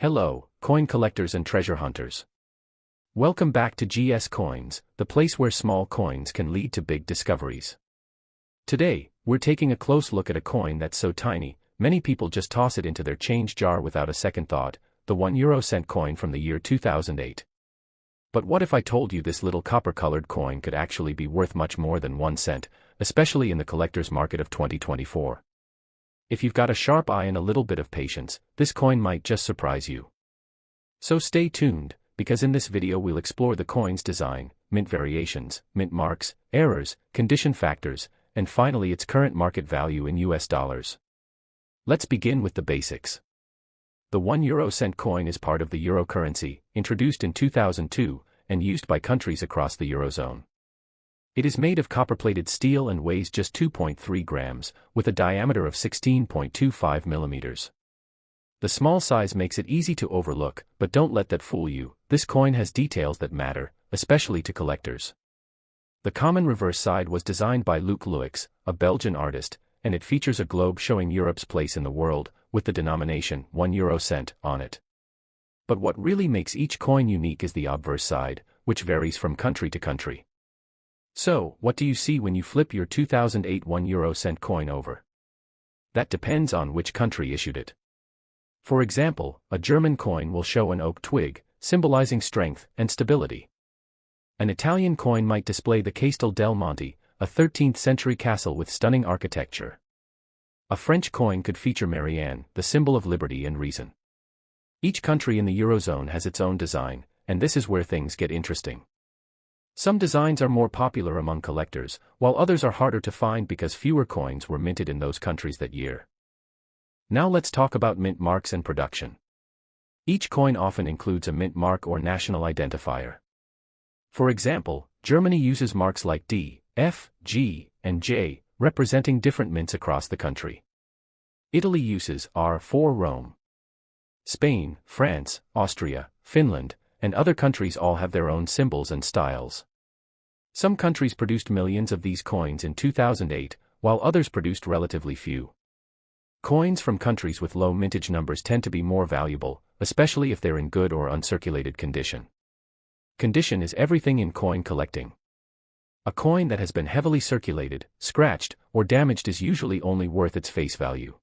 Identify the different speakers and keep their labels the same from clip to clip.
Speaker 1: Hello, coin collectors and treasure hunters. Welcome back to GS Coins, the place where small coins can lead to big discoveries. Today, we're taking a close look at a coin that's so tiny, many people just toss it into their change jar without a second thought, the €1 coin from the year 2008. But what if I told you this little copper-colored coin could actually be worth much more than 1 cent, especially in the collector's market of 2024? If you've got a sharp eye and a little bit of patience, this coin might just surprise you. So stay tuned, because in this video we'll explore the coin's design, mint variations, mint marks, errors, condition factors, and finally its current market value in US dollars. Let's begin with the basics. The €1 coin is part of the euro currency, introduced in 2002, and used by countries across the eurozone. It is made of copper-plated steel and weighs just 2.3 grams, with a diameter of 16.25 millimeters. The small size makes it easy to overlook, but don't let that fool you, this coin has details that matter, especially to collectors. The common reverse side was designed by Luc Luyx, a Belgian artist, and it features a globe showing Europe's place in the world, with the denomination €1 on it. But what really makes each coin unique is the obverse side, which varies from country to country. So, what do you see when you flip your 2008 €1 coin over? That depends on which country issued it. For example, a German coin will show an oak twig, symbolizing strength and stability. An Italian coin might display the Castel del Monte, a 13th-century castle with stunning architecture. A French coin could feature Marianne, the symbol of liberty and reason. Each country in the Eurozone has its own design, and this is where things get interesting. Some designs are more popular among collectors, while others are harder to find because fewer coins were minted in those countries that year. Now let's talk about mint marks and production. Each coin often includes a mint mark or national identifier. For example, Germany uses marks like D, F, G, and J, representing different mints across the country. Italy uses R for Rome. Spain, France, Austria, Finland, and other countries all have their own symbols and styles. Some countries produced millions of these coins in 2008, while others produced relatively few. Coins from countries with low mintage numbers tend to be more valuable, especially if they're in good or uncirculated condition. Condition is everything in coin collecting. A coin that has been heavily circulated, scratched, or damaged is usually only worth its face value.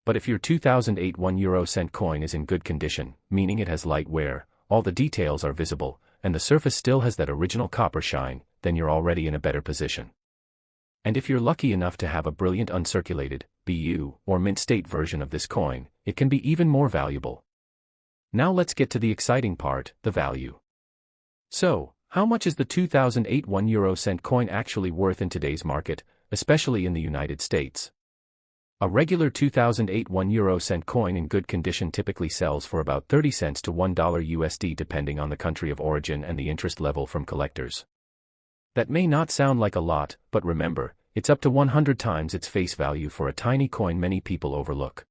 Speaker 1: But if your 2008 €1 coin is in good condition, meaning it has light wear, all the details are visible, and the surface still has that original copper shine, then you're already in a better position. And if you're lucky enough to have a brilliant uncirculated, BU, or mint state version of this coin, it can be even more valuable. Now let's get to the exciting part, the value. So, how much is the 2008 €1 coin actually worth in today's market, especially in the United States? A regular 2008 €1 coin in good condition typically sells for about 30 cents to $1 USD depending on the country of origin and the interest level from collectors. That may not sound like a lot, but remember, it's up to 100 times its face value for a tiny coin many people overlook.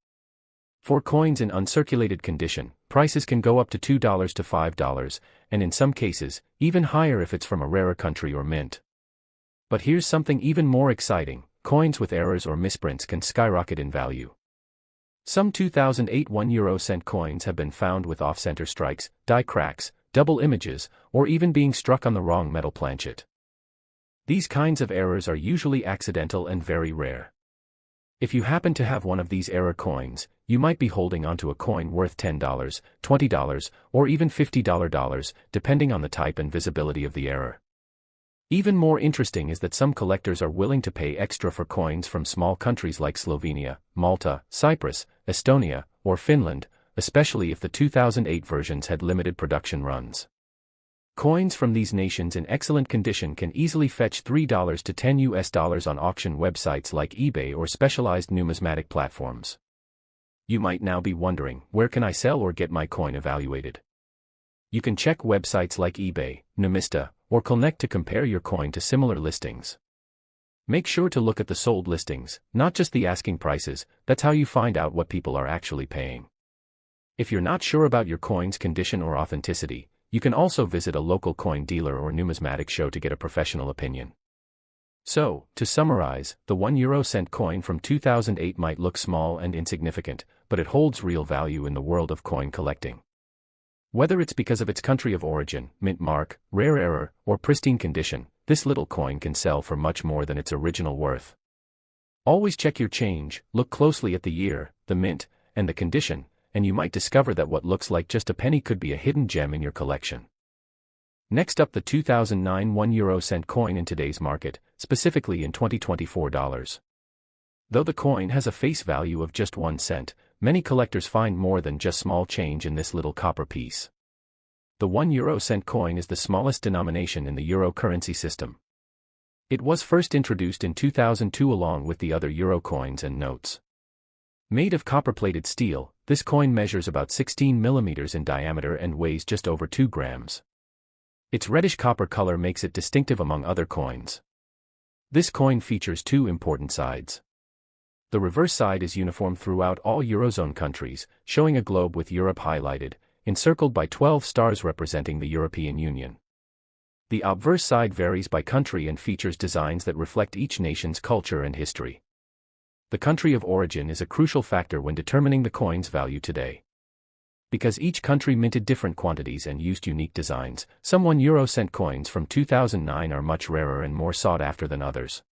Speaker 1: For coins in uncirculated condition, prices can go up to $2 to $5, and in some cases, even higher if it's from a rarer country or mint. But here's something even more exciting. Coins with errors or misprints can skyrocket in value. Some 2008 €1 coins have been found with off-center strikes, die cracks, double images, or even being struck on the wrong metal planchet. These kinds of errors are usually accidental and very rare. If you happen to have one of these error coins, you might be holding onto a coin worth $10, $20, or even $50, depending on the type and visibility of the error. Even more interesting is that some collectors are willing to pay extra for coins from small countries like Slovenia, Malta, Cyprus, Estonia, or Finland, especially if the 2008 versions had limited production runs. Coins from these nations in excellent condition can easily fetch $3 to $10 on auction websites like eBay or specialized numismatic platforms. You might now be wondering, where can I sell or get my coin evaluated? You can check websites like eBay, Numista, or Connect to compare your coin to similar listings. Make sure to look at the sold listings, not just the asking prices. That's how you find out what people are actually paying. If you're not sure about your coin's condition or authenticity, you can also visit a local coin dealer or numismatic show to get a professional opinion. So, to summarize, the 1 euro cent coin from 2008 might look small and insignificant, but it holds real value in the world of coin collecting. Whether it's because of its country of origin, mint mark, rare error, or pristine condition, this little coin can sell for much more than its original worth. Always check your change, look closely at the year, the mint, and the condition, and you might discover that what looks like just a penny could be a hidden gem in your collection. Next up, the 2009 1 euro cent coin in today's market, specifically in 2024 dollars. Though the coin has a face value of just 1 cent, many collectors find more than just small change in this little copper piece. The 1 euro-cent coin is the smallest denomination in the euro currency system. It was first introduced in 2002 along with the other euro coins and notes. Made of copper-plated steel, this coin measures about 16 millimeters in diameter and weighs just over 2 grams. Its reddish copper color makes it distinctive among other coins. This coin features two important sides. The reverse side is uniform throughout all Eurozone countries, showing a globe with Europe highlighted, encircled by 12 stars representing the European Union. The obverse side varies by country and features designs that reflect each nation's culture and history. The country of origin is a crucial factor when determining the coin's value today. Because each country minted different quantities and used unique designs, some 1 euro-cent coins from 2009 are much rarer and more sought after than others.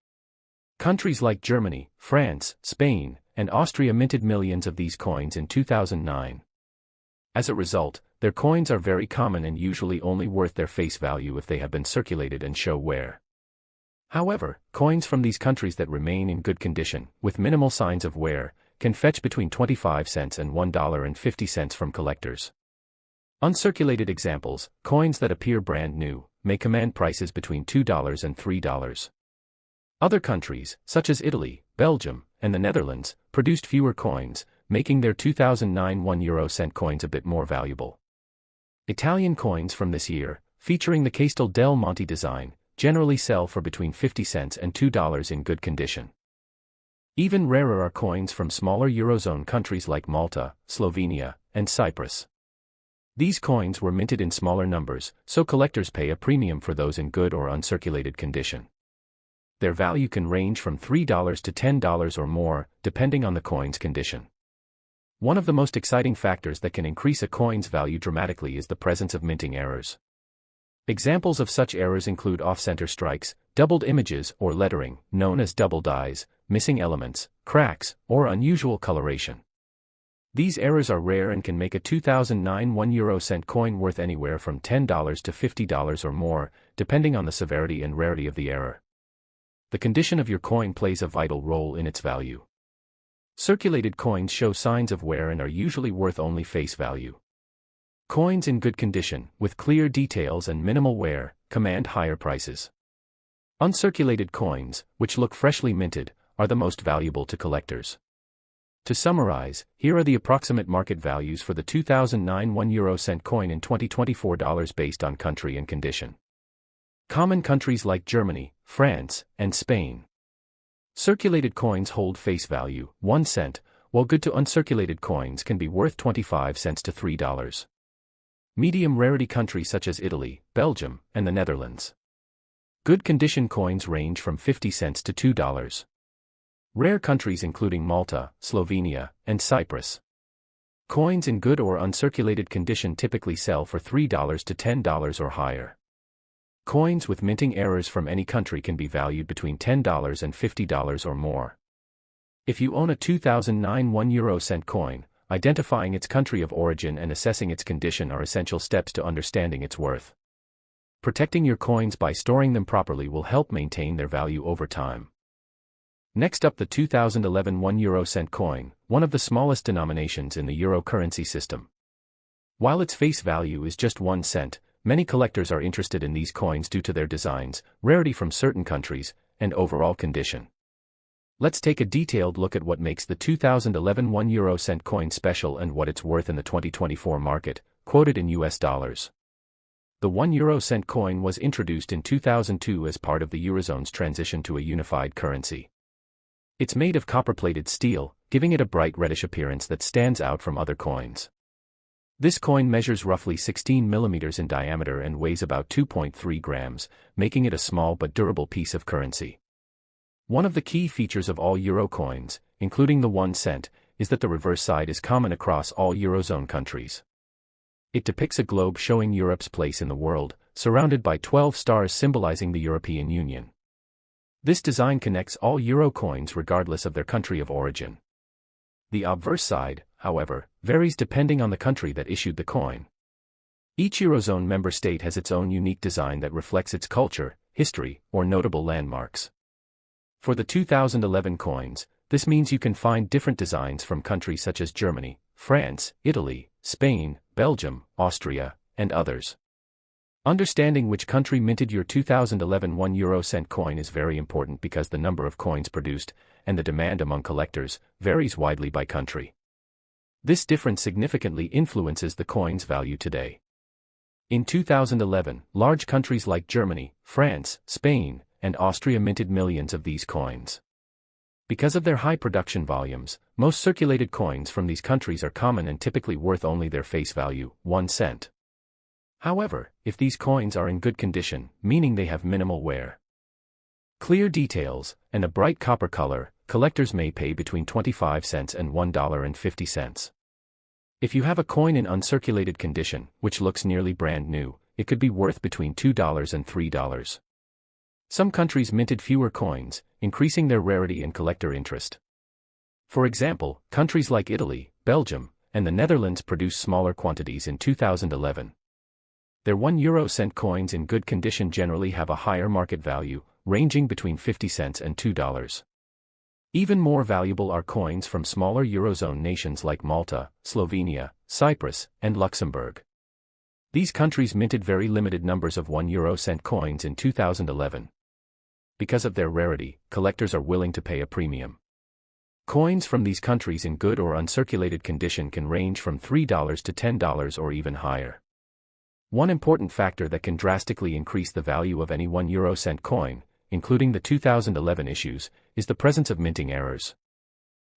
Speaker 1: Countries like Germany, France, Spain, and Austria minted millions of these coins in 2009. As a result, their coins are very common and usually only worth their face value if they have been circulated and show wear. However, coins from these countries that remain in good condition, with minimal signs of wear, can fetch between 25 cents and $1.50 from collectors. Uncirculated examples, coins that appear brand new, may command prices between $2 and $3. Other countries, such as Italy, Belgium, and the Netherlands, produced fewer coins, making their 2009 1 euro-cent coins a bit more valuable. Italian coins from this year, featuring the Castel del Monte design, generally sell for between 50 cents and $2 in good condition. Even rarer are coins from smaller Eurozone countries like Malta, Slovenia, and Cyprus. These coins were minted in smaller numbers, so collectors pay a premium for those in good or uncirculated condition. Their value can range from $3 to $10 or more, depending on the coin's condition. One of the most exciting factors that can increase a coin's value dramatically is the presence of minting errors. Examples of such errors include off-center strikes, doubled images or lettering, known as double dyes, missing elements, cracks, or unusual coloration. These errors are rare and can make a 2009 1 euro-cent coin worth anywhere from $10 to $50 or more, depending on the severity and rarity of the error. The condition of your coin plays a vital role in its value. Circulated coins show signs of wear and are usually worth only face value. Coins in good condition, with clear details and minimal wear, command higher prices. Uncirculated coins, which look freshly minted, are the most valuable to collectors. To summarize, here are the approximate market values for the 2009 1 euro-cent coin in 2024 dollars based on country and condition. Common countries like Germany, France, and Spain. Circulated coins hold face value, 1 cent, while good to uncirculated coins can be worth 25 cents to $3. Medium rarity countries such as Italy, Belgium, and the Netherlands. Good condition coins range from 50 cents to $2. Rare countries including Malta, Slovenia, and Cyprus. Coins in good or uncirculated condition typically sell for $3 to $10 or higher. Coins with minting errors from any country can be valued between $10 and $50 or more. If you own a 2009 1 euro-cent coin, identifying its country of origin and assessing its condition are essential steps to understanding its worth. Protecting your coins by storing them properly will help maintain their value over time. Next up, the 2011 1 euro-cent coin, one of the smallest denominations in the euro currency system. While its face value is just 1 cent, many collectors are interested in these coins due to their designs, rarity from certain countries, and overall condition. Let's take a detailed look at what makes the 2011 1 euro-cent coin special and what it's worth in the 2024 market, quoted in US dollars. The 1 euro-cent coin was introduced in 2002 as part of the Eurozone's transition to a unified currency. It's made of copper-plated steel, giving it a bright reddish appearance that stands out from other coins. This coin measures roughly 16 millimeters in diameter and weighs about 2.3 grams, making it a small but durable piece of currency. One of the key features of all euro coins, including the 1 cent, is that the reverse side is common across all Eurozone countries. It depicts a globe showing Europe's place in the world, surrounded by 12 stars symbolizing the European Union. This design connects all euro coins regardless of their country of origin. The obverse side, however, varies depending on the country that issued the coin. Each Eurozone member state has its own unique design that reflects its culture, history, or notable landmarks. For the 2011 coins, this means you can find different designs from countries such as Germany, France, Italy, Spain, Belgium, Austria, and others. Understanding which country minted your 2011 1 euro cent coin is very important because the number of coins produced, and the demand among collectors, varies widely by country. This difference significantly influences the coin's value today. In 2011, large countries like Germany, France, Spain, and Austria minted millions of these coins. Because of their high production volumes, most circulated coins from these countries are common and typically worth only their face value, 1 cent. However, if these coins are in good condition, meaning they have minimal wear, clear details, and a bright copper color, collectors may pay between 25 cents and $1.50. If you have a coin in uncirculated condition, which looks nearly brand new, it could be worth between $2 and $3. Some countries minted fewer coins, increasing their rarity and collector interest. For example, countries like Italy, Belgium, and the Netherlands produced smaller quantities in 2011. Their 1 euro cent coins in good condition generally have a higher market value, ranging between 50 cents and $2. Even more valuable are coins from smaller Eurozone nations like Malta, Slovenia, Cyprus, and Luxembourg. These countries minted very limited numbers of 1 euro cent coins in 2011. Because of their rarity, collectors are willing to pay a premium. Coins from these countries in good or uncirculated condition can range from $3 to $10 or even higher. One important factor that can drastically increase the value of any 1 euro cent coin, including the 2011 issues, is the presence of minting errors.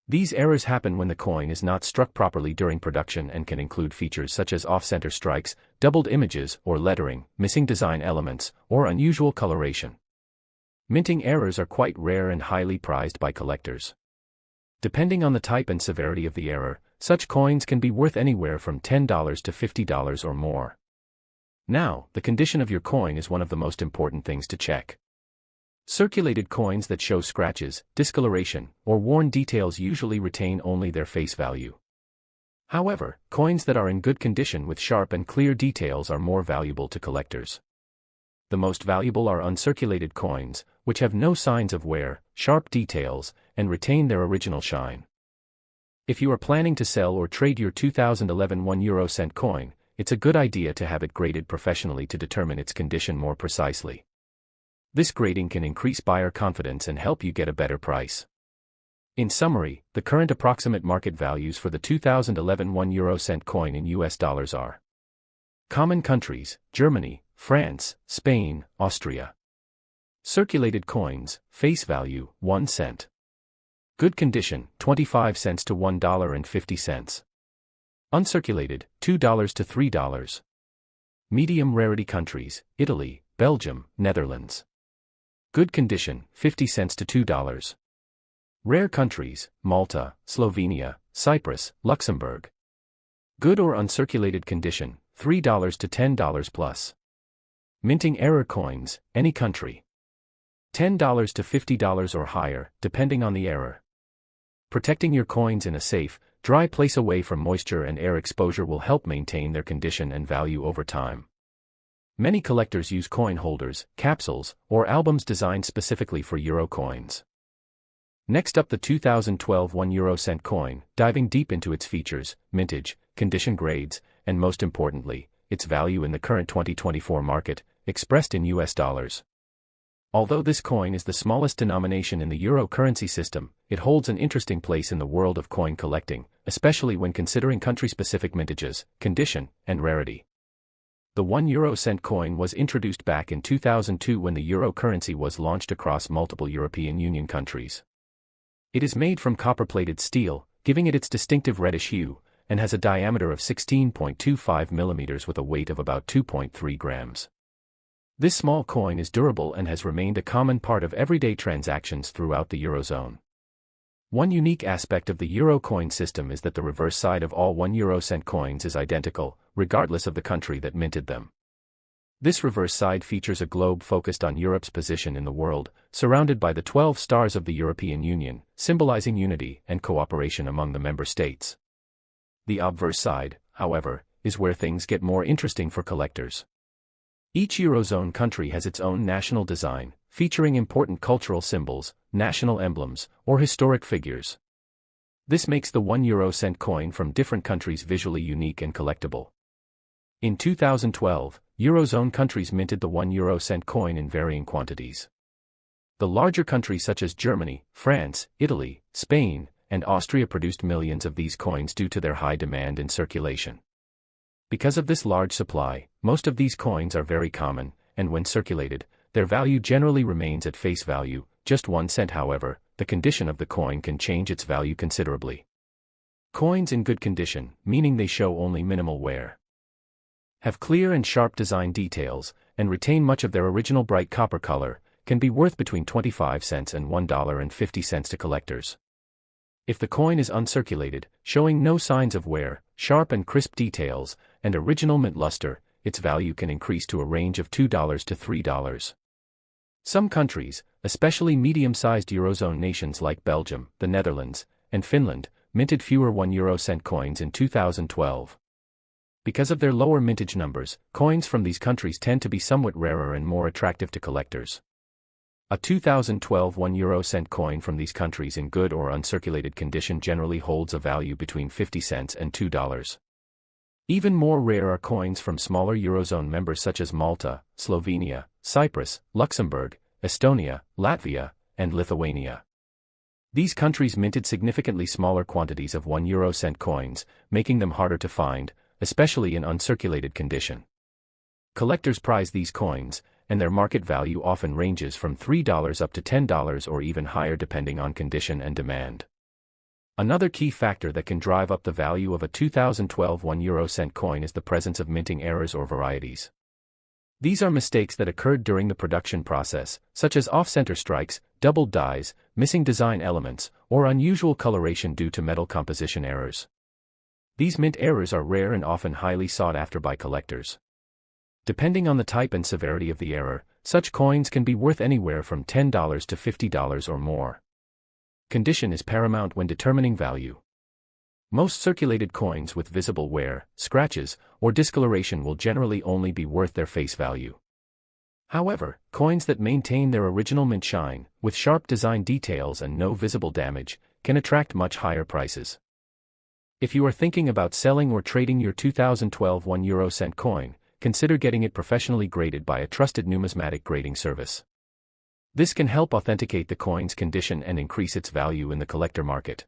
Speaker 1: These errors happen when the coin is not struck properly during production and can include features such as off-center strikes, doubled images or lettering, missing design elements, or unusual coloration. Minting errors are quite rare and highly prized by collectors. Depending on the type and severity of the error, such coins can be worth anywhere from $10 to $50 or more. Now, the condition of your coin is one of the most important things to check. Circulated coins that show scratches, discoloration, or worn details usually retain only their face value. However, coins that are in good condition with sharp and clear details are more valuable to collectors. The most valuable are uncirculated coins, which have no signs of wear, sharp details, and retain their original shine. If you are planning to sell or trade your 2011 1 euro cent coin, it's a good idea to have it graded professionally to determine its condition more precisely. This grading can increase buyer confidence and help you get a better price. In summary, the current approximate market values for the 2011 1 euro cent coin in US dollars are: common countries, Germany, France, Spain, Austria. Circulated coins, face value, 1 cent. Good condition, 25 cents to $1.50. Uncirculated, $2 to $3. Medium rarity countries, Italy, Belgium, Netherlands. Good condition, 50 cents to $2. Rare countries, Malta, Slovenia, Cyprus, Luxembourg. Good or uncirculated condition, $3 to $10 plus. Minting error coins, any country. $10 to $50 or higher, depending on the error. Protecting your coins in a safe, dry place away from moisture and air exposure will help maintain their condition and value over time. Many collectors use coin holders, capsules, or albums designed specifically for euro coins. Next up, the 2012 1 euro cent coin, diving deep into its features, mintage, condition grades, and most importantly, its value in the current 2024 market, expressed in US dollars. Although this coin is the smallest denomination in the euro currency system, it holds an interesting place in the world of coin collecting, especially when considering country-specific mintages, condition, and rarity. The 1 euro cent coin was introduced back in 2002 when the euro currency was launched across multiple European Union countries. It is made from copper-plated steel, giving it its distinctive reddish hue, and has a diameter of 16.25 millimeters with a weight of about 2.3 grams. This small coin is durable and has remained a common part of everyday transactions throughout the Eurozone. One unique aspect of the Euro coin system is that the reverse side of all 1 euro cent coins is identical, regardless of the country that minted them. This reverse side features a globe focused on Europe's position in the world, surrounded by the 12 stars of the European Union, symbolizing unity and cooperation among the member states. The obverse side, however, is where things get more interesting for collectors. Each Eurozone country has its own national design, featuring important cultural symbols, national emblems, or historic figures. This makes the 1 euro cent coin from different countries visually unique and collectible. In 2012, Eurozone countries minted the 1 euro cent coin in varying quantities. The larger countries such as Germany, France, Italy, Spain, and Austria produced millions of these coins due to their high demand in circulation. Because of this large supply, most of these coins are very common, and when circulated, their value generally remains at face value, just 1 cent. However, the condition of the coin can change its value considerably. Coins in good condition, meaning they show only minimal wear, have clear and sharp design details, and retain much of their original bright copper color, can be worth between 25 cents and $1.50 to collectors. If the coin is uncirculated, showing no signs of wear, sharp and crisp details, and original mint luster, its value can increase to a range of $2 to $3. Some countries, especially medium-sized Eurozone nations like Belgium, the Netherlands, and Finland, minted fewer 1 euro cent coins in 2012. Because of their lower mintage numbers, coins from these countries tend to be somewhat rarer and more attractive to collectors. A 2012 1 euro cent coin from these countries in good or uncirculated condition generally holds a value between 50 cents and $2. Even more rare are coins from smaller Eurozone members such as Malta, Slovenia, Cyprus, Luxembourg, Estonia, Latvia, and Lithuania. These countries minted significantly smaller quantities of 1 euro cent coins, making them harder to find, especially in uncirculated condition. Collectors prize these coins, and their market value often ranges from $3 up to $10 or even higher depending on condition and demand. Another key factor that can drive up the value of a 2012 1 euro cent coin is the presence of minting errors or varieties. These are mistakes that occurred during the production process, such as off-center strikes, doubled dyes, missing design elements, or unusual coloration due to metal composition errors. These mint errors are rare and often highly sought after by collectors. Depending on the type and severity of the error, such coins can be worth anywhere from $10 to $50 or more. Condition is paramount when determining value. Most circulated coins with visible wear, scratches, or discoloration will generally only be worth their face value. However, coins that maintain their original mint shine, with sharp design details and no visible damage, can attract much higher prices. If you are thinking about selling or trading your 2012 1 euro cent coin, consider getting it professionally graded by a trusted numismatic grading service. This can help authenticate the coin's condition and increase its value in the collector market.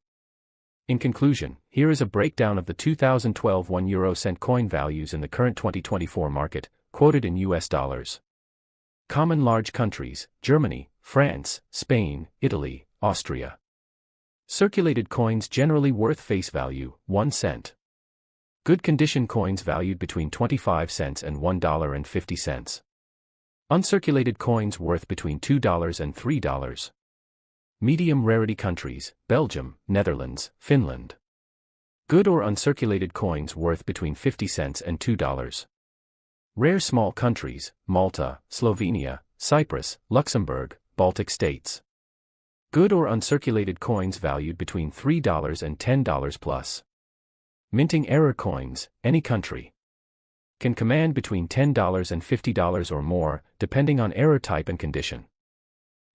Speaker 1: In conclusion, here is a breakdown of the 2012 1 euro cent coin values in the current 2024 market, quoted in US dollars. Common large countries: Germany, France, Spain, Italy, Austria. Circulated coins generally worth face value, 1 cent. Good condition coins valued between 25 cents and $1.50. Uncirculated coins worth between $2 and $3. Medium rarity countries: Belgium, Netherlands, Finland. Good or uncirculated coins worth between 50 cents and $2. Rare small countries: Malta, Slovenia, Cyprus, Luxembourg, Baltic states. Good or uncirculated coins valued between $3 and $10 plus. Minting error coins: any country can command between $10 and $50 or more, depending on error type and condition.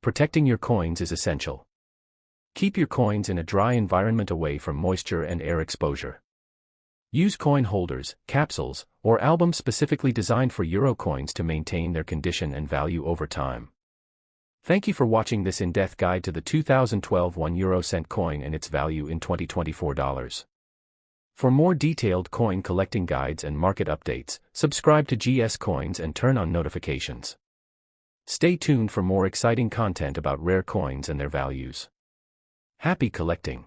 Speaker 1: Protecting your coins is essential. Keep your coins in a dry environment away from moisture and air exposure. Use coin holders, capsules, or albums specifically designed for euro coins to maintain their condition and value over time. Thank you for watching this in-depth guide to the 2012 1 euro cent coin and its value in 2024 dollars. For more detailed coin collecting guides and market updates, subscribe to GS Coins and turn on notifications. Stay tuned for more exciting content about rare coins and their values. Happy collecting!